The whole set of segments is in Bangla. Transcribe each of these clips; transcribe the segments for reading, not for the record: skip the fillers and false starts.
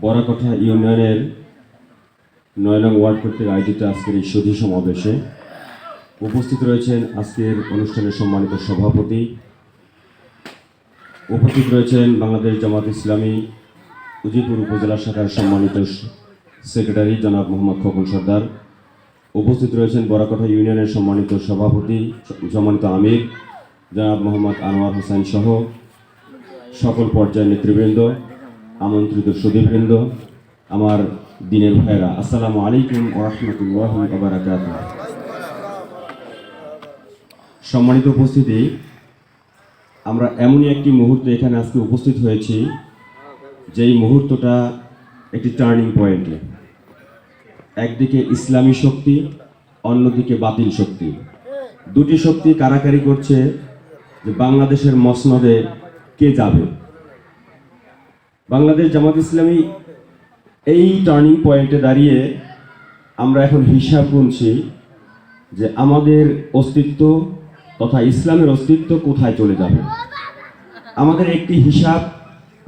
বরাকঠা ইউনিয়নের ৯ নং ওয়ার্ড কর্তৃক আয়োজিত আজকের এই সুধী সমাবেশে উপস্থিত রয়েছেন আজকের অনুষ্ঠানের সম্মানিত সভাপতি, উপস্থিত রয়েছেন বাংলাদেশ জামাত ইসলামী উজিরপুর উপজেলা শাখার সম্মানিত সেক্রেটারি জনাব মোহাম্মদ খোকন সর্দার, উপস্থিত রয়েছেন বরাকঠা ইউনিয়নের সম্মানিত সভাপতি সম্মানিত আমির জনাব মোহাম্মদ আনোয়ার হোসেন সহ সকল পর্যায়ের নেতৃবৃন্দ, আমন্ত্রিত সুধীবৃন্দ, আমার দিনের ভাইয়েরা, আসসালামু আলাইকুম ওয়া রাহমাতুল্লাহি ওয়া বারাকাতুহু। সম্মানিত উপস্থিতি, আমরা এমনই একটি মুহূর্তে এখানে আজকে উপস্থিত হয়েছি যেই মুহূর্তটা একটি টার্নিং পয়েন্টে। একদিকে ইসলামী শক্তি, অন্যদিকে বাতিল শক্তি, দুটি শক্তি কারাকারি করছে যে বাংলাদেশের মসনদে কে যাবে। বাংলাদেশ জামাত ইসলামী এই টার্নিং পয়েন্টে দাঁড়িয়ে আমরা এখন হিসাব গুনছি যে আমাদের অস্তিত্ব তথা ইসলামের অস্তিত্ব কোথায় চলে যাবে। আমাদের একটি হিসাব,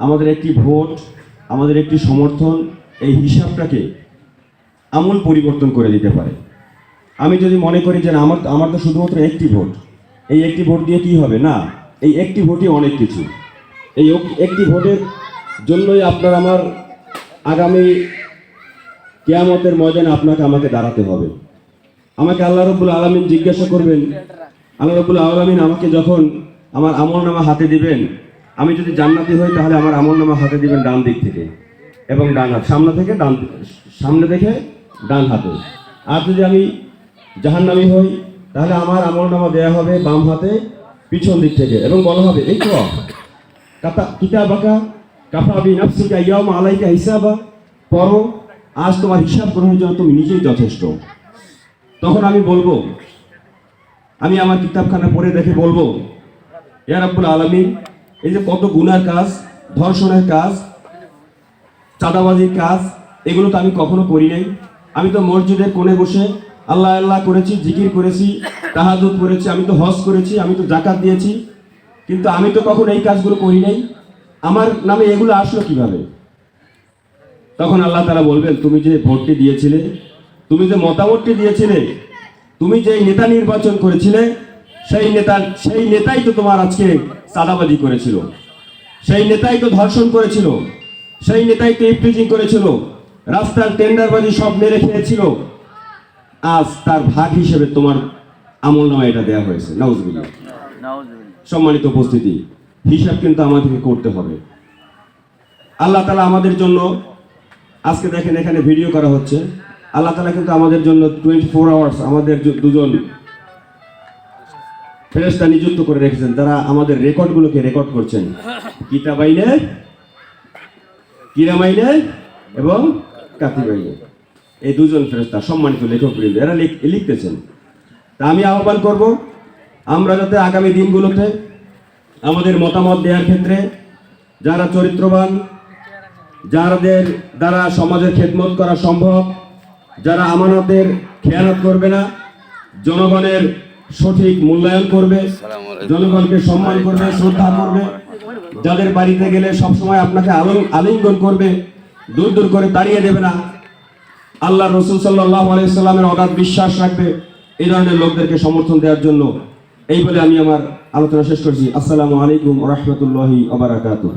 আমাদের একটি ভোট, আমাদের একটি সমর্থন, এই হিসাবটাকে আমূল পরিবর্তন করে দিতে পারে। আমি যদি মনে করি যে আমার তো শুধুমাত্র একটি ভোট, এই একটি ভোট দিয়ে কি হবে, না, এই একটি ভোটই অনেক কিছু। এই একটি ভোটের জন্যই আপনার আমার আগামী কিয়ামতের ময়দানে আপনাকে আমাকে দাঁড়াতে হবে। আমাকে আল্লাহ রাব্বুল আলামিন জিজ্ঞাসা করবেন, আল্লাহ রাব্বুল আলামিন আমাকে যখন আমার আমলনামা হাতে দিবেন, আমি যদি জান্নাতি হই তাহলে আমার আমলনামা হাতে দিবেন ডান দিক থেকে এবং ডান হাত, সামনে থেকে ডান হাতে। আর যদি আমি জাহান্নামী হই তাহলে আমার আমলনামা দেয়া হবে বাম হাতে পিছন দিক থেকে এবং বলা হবে এই তো কিতাবাকা কাফা বিনাফসিকা ইয়াউমা আলাইকা হিসাবা, পড়ো, আজ তোমার হিসাব গ্রহণের জন্য তুমি নিজেই যথেষ্ট। তখন আমি বলবো, আমি আমার কিতাবখানা পড়ে দেখে বলবো, ইয়া রাব্বুল আলামিন, এই যে কত গুনার কাজ, ধর্ষণের কাজ, চাঁদাবাজির কাজ, এগুলো তো আমি কখনো করি নাই। আমি তো মসজিদের কোণে বসে আল্লাহ আল্লাহ করেছি, জিকির করেছি, তাহাজ্জুদ করেছি, আমি তো হজ করেছি, আমি তো যাকাত দিয়েছি, কিন্তু আমি তো কখনো এই কাজগুলো করি নাই। আমার নামে এগুলো আসলো কিভাবে? তখন আল্লাহ তাআলা বলবেন, তুমি যে ভোটটি দিয়েছিলে, তুমি যে মতামতটি দিয়েছিলে, তুমি যে নেতা নির্বাচন করেছিলে, সেই নেতাই তো তোমার আজকে চাঁদাবাজি করেছিল, সেই নেতাই তো ধর্ষণ করেছিল, সেই নেতাই তো ইফটিজিং করেছিল, রাস্তার টেন্ডারবাজি সব মেরে খেয়েছিল। আজ তার ভাগ হিসেবে তোমার আমলনামা এটা দেয়া হয়েছে। নাউজুবিল্লাহ। সম্মানিত উপস্থিতি, হিসাব কিন্তু আমাদেরকে করতে হবে। আল্লাহ তাআলা আমাদের জন্য, আজকে দেখেন এখানে ভিডিও করা হচ্ছে, আল্লাহ তাআলা কিন্তু আমাদের জন্য 24 আওয়ার্স আমাদের দুজন ফেরেশতা নিযুক্ত করে রেখেছেন, যারা আমাদের রেকর্ডগুলোকে রেকর্ড করছেন। কিরামাইনে এবং কাতিবাইনে, এই দুজন ফেরেশতা সম্মানিত লেখকবৃন্দ, এরা লিখতেছেন। তা আমি আহ্বান করব, আমরা যাতে আগামী দিনগুলোতে আমাদের মতামত দেওয়ার ক্ষেত্রে যারা চরিত্রবান, যাদের দ্বারা সমাজের খেদমত করা সম্ভব, যারা আমানতের খেয়ানত করবে না, জনগণের সঠিক মূল্যায়ন করবে, জনগণকে সম্মান করবে, শ্রদ্ধা করবে, যাদের বাড়িতে গেলে সবসময় আপনাকে আলিঙ্গন করবে, দূর দূর করে তাড়িয়ে দেবে না, আল্লাহ রাসূল সাল্লাল্লাহু আলাইহি সাল্লামের অগাধ বিশ্বাস রাখবে, এই ধরনের লোকদেরকে সমর্থন দেওয়ার জন্য, এই বলে আমি আমার আলোচনা শেষ করছি। আসসালামু আলাইকুম ওয়া রাহমাতুল্লাহি ওয়া বারাকাতুহু।